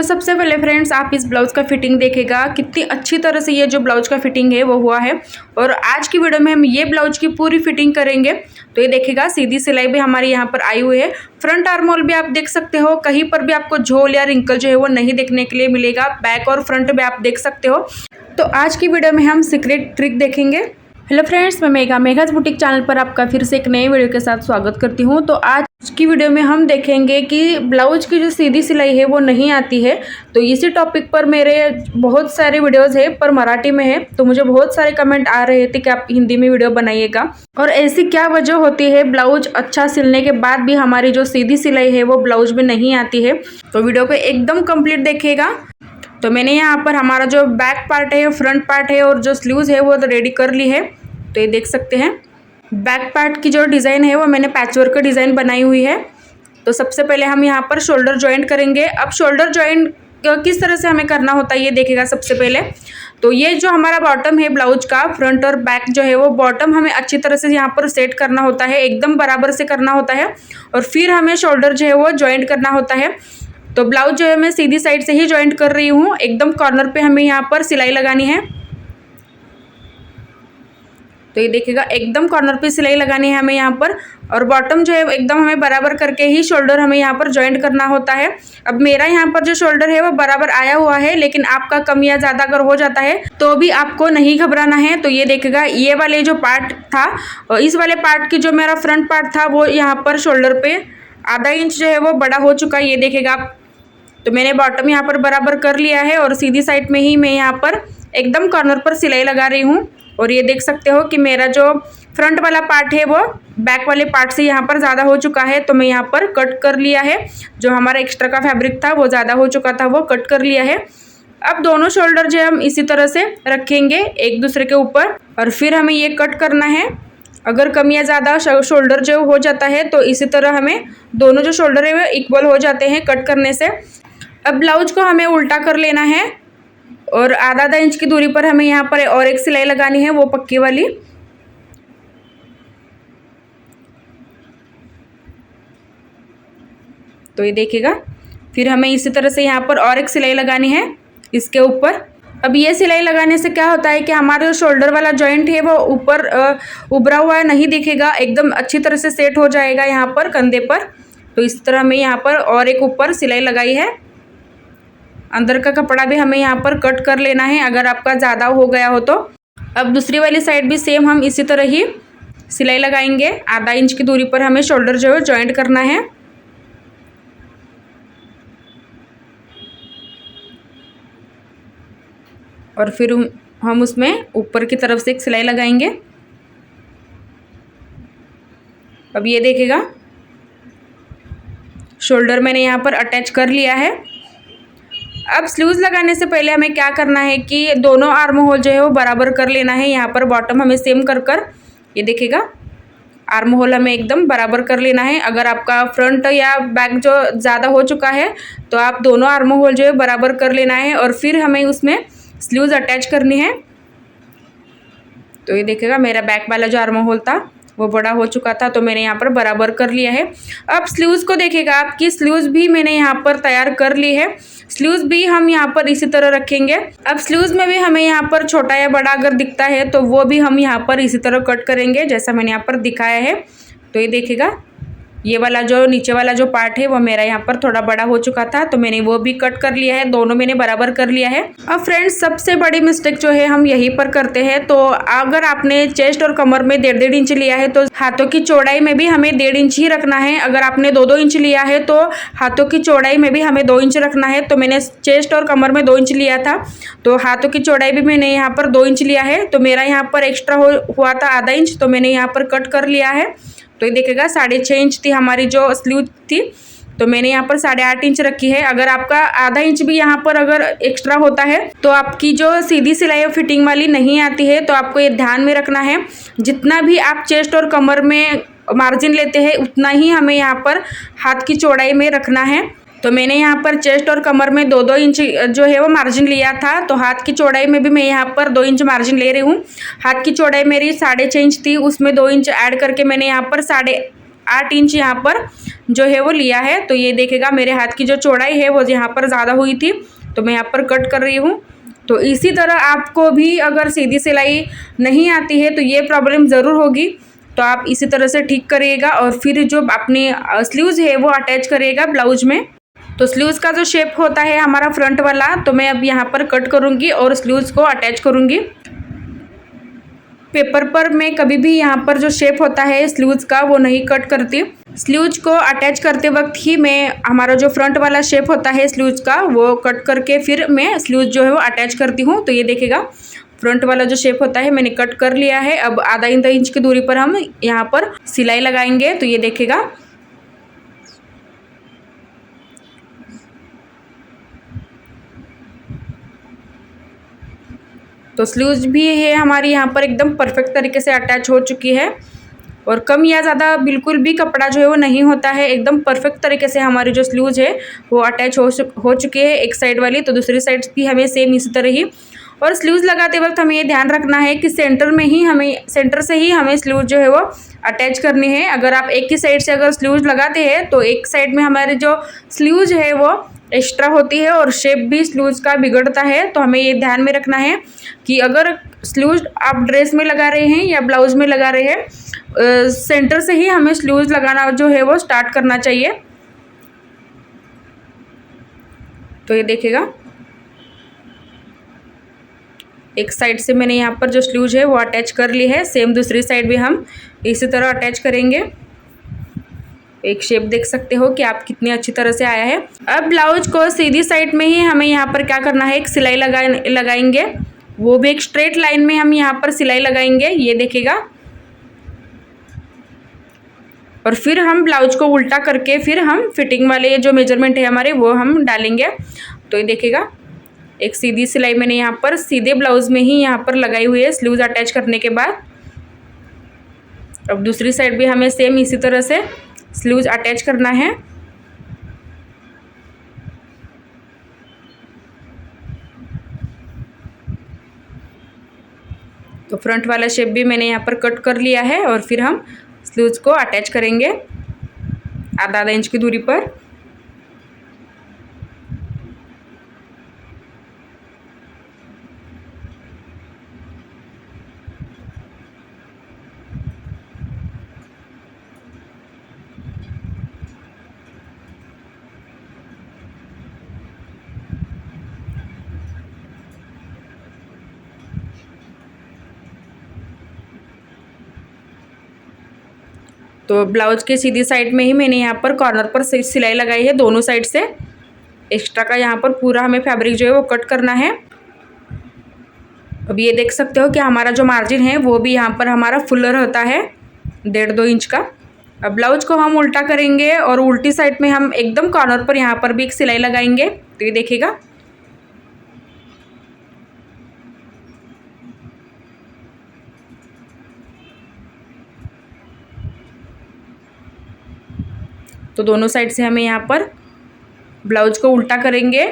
तो सबसे पहले फ्रेंड्स आप इस ब्लाउज़ का फिटिंग देखेगा कितनी अच्छी तरह से ये जो ब्लाउज़ का फिटिंग है वो हुआ है। और आज की वीडियो में हम ये ब्लाउज़ की पूरी फिटिंग करेंगे। तो ये देखिएगा सीधी सिलाई भी हमारी यहाँ पर आई हुई है। फ्रंट आर्म होल भी आप देख सकते हो, कहीं पर भी आपको झोल या रिंकल जो है वो नहीं देखने के लिए मिलेगा। बैक और फ्रंट भी आप देख सकते हो। तो आज की वीडियो में हम सीक्रेट ट्रिक देखेंगे। हेलो फ्रेंड्स, मैं मेघाज बुटीक चैनल पर आपका फिर से एक नए वीडियो के साथ स्वागत करती हूँ। तो आज की वीडियो में हम देखेंगे कि ब्लाउज की जो सीधी सिलाई है वो नहीं आती है। तो इसी टॉपिक पर मेरे बहुत सारे वीडियोस है पर मराठी में है। तो मुझे बहुत सारे कमेंट आ रहे थे कि आप हिंदी में वीडियो बनाइएगा। और ऐसी क्या वजह होती है ब्लाउज अच्छा सिलने के बाद भी हमारी जो सीधी सिलाई है वो ब्लाउज में नहीं आती है। तो वीडियो को एकदम कंप्लीट देखिएगा। तो मैंने यहाँ पर हमारा जो बैक पार्ट है, फ्रंट पार्ट है और जो स्लीव्स है वो रेडी कर ली है। तो ये देख सकते हैं बैक पार्ट की जो डिज़ाइन है वो मैंने पैचवर्क का डिज़ाइन बनाई हुई है। तो सबसे पहले हम यहाँ पर शोल्डर जॉइंट करेंगे। अब शोल्डर जॉइंट किस तरह से हमें करना होता है ये देखेगा। सबसे पहले तो ये जो हमारा बॉटम है ब्लाउज का, फ्रंट और बैक जो है वो बॉटम हमें अच्छी तरह से यहाँ पर सेट करना होता है, एकदम बराबर से करना होता है। और फिर हमें शोल्डर जो है वो जॉइंट करना होता है। तो ब्लाउज जो है मैं सीधी साइड से ही जॉइंट कर रही हूँ। एकदम कॉर्नर पे हमें यहाँ पर सिलाई लगानी है। तो ये देखिएगा एकदम कॉर्नर पे सिलाई लगानी है हमें यहाँ पर। और बॉटम जो है एकदम हमें बराबर करके ही शोल्डर हमें यहाँ पर जॉइंट करना होता है। अब मेरा यहाँ पर जो शोल्डर है वो बराबर आया हुआ है, लेकिन आपका कम या ज़्यादा अगर हो जाता है तो भी आपको नहीं घबराना है। तो ये देखिएगा ये वाले जो पार्ट था और इस वाले पार्ट की जो मेरा फ्रंट पार्ट था वो यहाँ पर शोल्डर पे आधा इंच जो है वो बड़ा हो चुका है। ये देखिएगा आप। तो मैंने बॉटम यहाँ पर बराबर कर लिया है और सीधी साइड में ही मैं यहाँ पर एकदम कॉर्नर पर सिलाई लगा रही हूँ। और ये देख सकते हो कि मेरा जो फ्रंट वाला पार्ट है वो बैक वाले पार्ट से यहाँ पर ज़्यादा हो चुका है। तो मैं यहाँ पर कट कर लिया है। जो हमारा एक्स्ट्रा का फैब्रिक था वो ज़्यादा हो चुका था, वो कट कर लिया है। अब दोनों शोल्डर जो हम इसी तरह से रखेंगे एक दूसरे के ऊपर और फिर हमें ये कट करना है। अगर कम या ज़्यादा शोल्डर जो हो जाता है तो इसी तरह हमें दोनों जो शोल्डर है वो इक्वल हो जाते हैं कट करने से। अब ब्लाउज को हमें उल्टा कर लेना है और आधा इंच की दूरी पर हमें यहाँ पर और एक सिलाई लगानी है, वो पक्की वाली। तो ये देखिएगा फिर हमें इसी तरह से यहाँ पर और एक सिलाई लगानी है इसके ऊपर। अब ये सिलाई लगाने से क्या होता है कि हमारा जो शोल्डर वाला जॉइंट है वो ऊपर उभरा हुआ नहीं दिखेगा, एकदम अच्छी तरह से सेट हो जाएगा यहाँ पर कंधे पर। तो इस तरह हमें यहाँ पर और एक ऊपर सिलाई लगाई है। अंदर का कपड़ा भी हमें यहाँ पर कट कर लेना है अगर आपका ज़्यादा हो गया हो तो। अब दूसरी वाली साइड भी सेम हम इसी तरह ही सिलाई लगाएंगे। आधा इंच की दूरी पर हमें शोल्डर जो है जॉइंट करना है। और फिर हम उसमें ऊपर की तरफ से एक सिलाई लगाएंगे। अब ये देखिएगा शोल्डर मैंने यहाँ पर अटैच कर लिया है। अब स्लीव्स लगाने से पहले हमें क्या करना है कि दोनों आर्म होल जो है वो बराबर कर लेना है। यहाँ पर बॉटम हमें सेम कर ये देखिएगा आर्म होल हमें एकदम बराबर कर लेना है। अगर आपका फ्रंट या बैक जो ज़्यादा हो चुका है तो आप दोनों आर्म होल जो है बराबर कर लेना है और फिर हमें उसमें स्लीव्स अटैच करनी है। तो ये देखिएगा मेरा बैक वाला जो आर्म होल था वो बड़ा हो चुका था, तो मैंने यहाँ पर बराबर कर लिया है। अब स्लीव्स को देखिएगा आपकी स्लीव्स भी मैंने यहाँ पर तैयार कर ली है। स्लीव्स भी हम यहाँ पर इसी तरह रखेंगे। अब स्लीव्स में भी हमें यहाँ पर छोटा या बड़ा अगर दिखता है तो वो भी हम यहाँ पर इसी तरह कट करेंगे जैसा मैंने यहाँ पर दिखाया है। तो ये देखिएगा ये वाला जो नीचे वाला जो पार्ट है वो मेरा यहाँ पर थोड़ा बड़ा हो चुका था, तो मैंने वो भी कट कर लिया है। दोनों मैंने बराबर कर लिया है। अब फ्रेंड्स सबसे बड़ी मिस्टेक जो है हम यहीं पर करते हैं। तो अगर आपने चेस्ट और कमर में 1.5 इंच लिया है तो हाथों की चौड़ाई में भी हमें 1.5 इंच ही रखना है। अगर आपने 2-2 इंच लिया है तो हाथों की चौड़ाई में भी हमें 2 इंच रखना है। तो मैंने चेस्ट और कमर में 2 इंच लिया था, तो हाथों की चौड़ाई भी मैंने यहाँ पर 2 इंच लिया है। तो मेरा यहाँ पर एक्स्ट्रा हुआ था आधा इंच, तो मैंने यहाँ पर कट कर लिया है। तो ये देखिएगा 6.5 इंच थी हमारी जो स्लीव थी, तो मैंने यहाँ पर 8.5 इंच रखी है। अगर आपका आधा इंच भी यहाँ पर अगर एक्स्ट्रा होता है तो आपकी जो सीधी सिलाई और फिटिंग वाली नहीं आती है। तो आपको ये ध्यान में रखना है जितना भी आप चेस्ट और कमर में मार्जिन लेते हैं उतना ही हमें यहाँ पर हाथ की चौड़ाई में रखना है। तो मैंने यहाँ पर चेस्ट और कमर में 2-2 इंच जो है वो मार्जिन लिया था। तो हाथ की चौड़ाई में भी मैं यहाँ पर 2 इंच मार्जिन ले रही हूँ। हाथ की चौड़ाई मेरी 6.5 इंच थी, उसमें 2 इंच ऐड करके मैंने यहाँ पर 8 इंच यहाँ पर जो है वो लिया है। तो ये देखेगा मेरे हाथ की जो चौड़ाई है वो यहाँ पर ज़्यादा हुई थी, तो मैं यहाँ पर कट कर रही हूँ। तो इसी तरह आपको भी अगर सीधी सिलाई नहीं आती है तो ये प्रॉब्लम ज़रूर होगी, तो आप इसी तरह से ठीक करिएगा और फिर जो अपनी स्लीव्स है वो अटैच करिएगा ब्लाउज में। तो स्लीव्स का जो शेप होता है हमारा फ्रंट वाला, तो मैं अब यहाँ पर कट करूँगी और स्लीव्स को अटैच करूँगी। पेपर पर मैं कभी भी यहाँ पर जो शेप होता है स्लीव्स का वो नहीं कट करती। स्लीव्स को अटैच करते वक्त ही मैं हमारा जो फ्रंट वाला शेप होता है स्लीव्स का वो कट करके फिर मैं स्लीव्स जो है वो अटैच करती हूँ। तो ये देखेगा फ्रंट वाला जो शेप होता है मैंने कट कर लिया है। अब आधा इंच की दूरी पर हम यहाँ पर सिलाई लगाएंगे। तो ये देखेगा तो स्लीव्स भी है हमारी यहाँ पर एकदम परफेक्ट तरीके से अटैच हो चुकी है और कम या ज़्यादा बिल्कुल भी कपड़ा जो है वो नहीं होता है। एकदम परफेक्ट तरीके से हमारी जो स्लीव्स है वो अटैच हो चुकी है एक साइड वाली, तो दूसरी साइड भी हमें सेम इसी तरह ही। और स्लीव्स लगाते वक्त हमें ये ध्यान रखना है कि सेंटर से ही हमें स्लीव्स जो है वो अटैच करनी है। अगर आप एक ही साइड से अगर स्लीव्स लगाते हैं तो एक साइड में हमारे जो स्लीव्स है वो एक्स्ट्रा होती है और शेप भी स्लीव्स का बिगड़ता है। तो हमें ये ध्यान में रखना है कि अगर स्लीव्स आप ड्रेस में लगा रहे हैं या ब्लाउज में लगा रहे हैं, सेंटर से ही हमें स्लीव्स लगाना जो है वो स्टार्ट करना चाहिए। तो ये देखेगा एक साइड से मैंने यहाँ पर जो स्लीव्स है वो अटैच कर ली है, सेम दूसरी साइड भी हम इसी तरह अटैच करेंगे। एक शेप देख सकते हो कि आप कितनी अच्छी तरह से आया है। अब ब्लाउज को सीधी साइड में ही हमें यहाँ पर क्या करना है, एक सिलाई लगाएंगे, वो भी एक स्ट्रेट लाइन में हम यहाँ पर सिलाई लगाएंगे, ये देखेगा। और फिर हम ब्लाउज को उल्टा करके फिर हम फिटिंग वाले जो मेजरमेंट है हमारे वो हम डालेंगे। तो ये देखेगा एक सीधी सिलाई मैंने यहाँ पर सीधे ब्लाउज में ही यहाँ पर लगाई हुई है स्लीव्स अटैच करने के बाद। अब दूसरी साइड भी हमें सेम इसी तरह से स्लीव्स अटैच करना है। तो फ्रंट वाला शेप भी मैंने यहाँ पर कट कर लिया है और फिर हम स्लीव्स को अटैच करेंगे आधा इंच की दूरी पर। तो ब्लाउज के सीधी साइड में ही मैंने यहाँ पर कॉर्नर पर सिलाई लगाई है दोनों साइड से। एक्स्ट्रा का यहाँ पर पूरा हमें फैब्रिक जो है वो कट करना है। अब ये देख सकते हो कि हमारा जो मार्जिन है वो भी यहाँ पर हमारा फुलर होता है 1.5-2 इंच का। अब ब्लाउज को हम उल्टा करेंगे और उल्टी साइड में हम एकदम कॉर्नर पर यहाँ पर भी एक सिलाई लगाएंगे। तो ये देखिएगा तो दोनों साइड से हमें यहाँ पर ब्लाउज को उल्टा करेंगे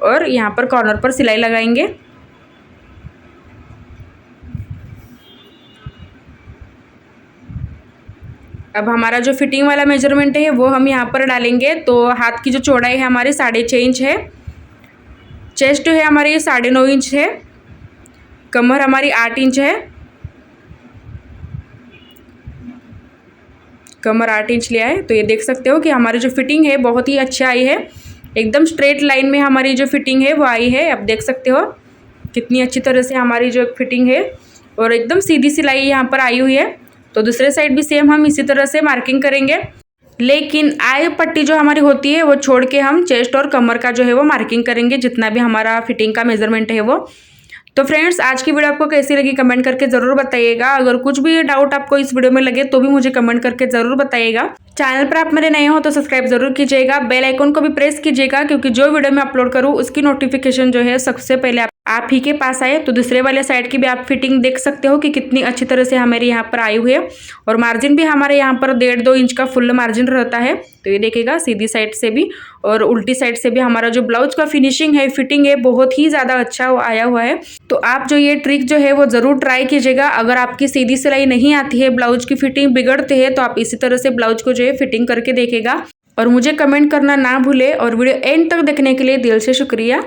और यहाँ पर कॉर्नर पर सिलाई लगाएंगे। अब हमारा जो फिटिंग वाला मेजरमेंट है वो हम यहाँ पर डालेंगे। तो हाथ की जो चौड़ाई है हमारी 6.5 इंच है, चेस्ट है हमारी 9.5 इंच है, कमर हमारी 8 इंच है, कमर 8 इंच लिया है। तो ये देख सकते हो कि हमारी जो फिटिंग है बहुत ही अच्छा आई है, एकदम स्ट्रेट लाइन में हमारी जो फिटिंग है वो आई है। अब देख सकते हो कितनी अच्छी तरह से हमारी जो फिटिंग है और एकदम सीधी सिलाई यहाँ पर आई हुई है। तो दूसरे साइड भी सेम हम इसी तरह से मार्किंग करेंगे, लेकिन आई पट्टी जो हमारी होती है वो छोड़ के हम चेस्ट और कमर का जो है वो मार्किंग करेंगे, जितना भी हमारा फिटिंग का मेजरमेंट है वो। तो फ्रेंड्स आज की वीडियो आपको कैसी लगी कमेंट करके ज़रूर बताइएगा। अगर कुछ भी डाउट आपको इस वीडियो में लगे तो भी मुझे कमेंट करके ज़रूर बताइएगा। चैनल पर आप मेरे नए हो तो सब्सक्राइब जरूर कीजिएगा, बेल आइकन को भी प्रेस कीजिएगा, क्योंकि जो वीडियो मैं अपलोड करूँ उसकी नोटिफिकेशन जो है सबसे पहले आप ही के पास आए तो दूसरे वाले साइड की भी आप फिटिंग देख सकते हो कि कितनी अच्छी तरह से हमारे यहाँ पर आई हुई है। और मार्जिन भी हमारे यहाँ पर 1.5-2 इंच का फुल मार्जिन रहता है। तो ये देखिएगा सीधी साइड से भी और उल्टी साइड से भी हमारा जो ब्लाउज का फिनिशिंग है, फिटिंग है, बहुत ही ज़्यादा अच्छा आया हुआ है। तो आप जो ये ट्रिक जो है वो ज़रूर ट्राई कीजिएगा। अगर आपकी सीधी सिलाई नहीं आती है, ब्लाउज की फिटिंग बिगड़ती है, तो आप इसी तरह से ब्लाउज को जो है फिटिंग करके देखेगा और मुझे कमेंट करना ना भूले। और वीडियो एंड तक देखने के लिए दिल से शुक्रिया।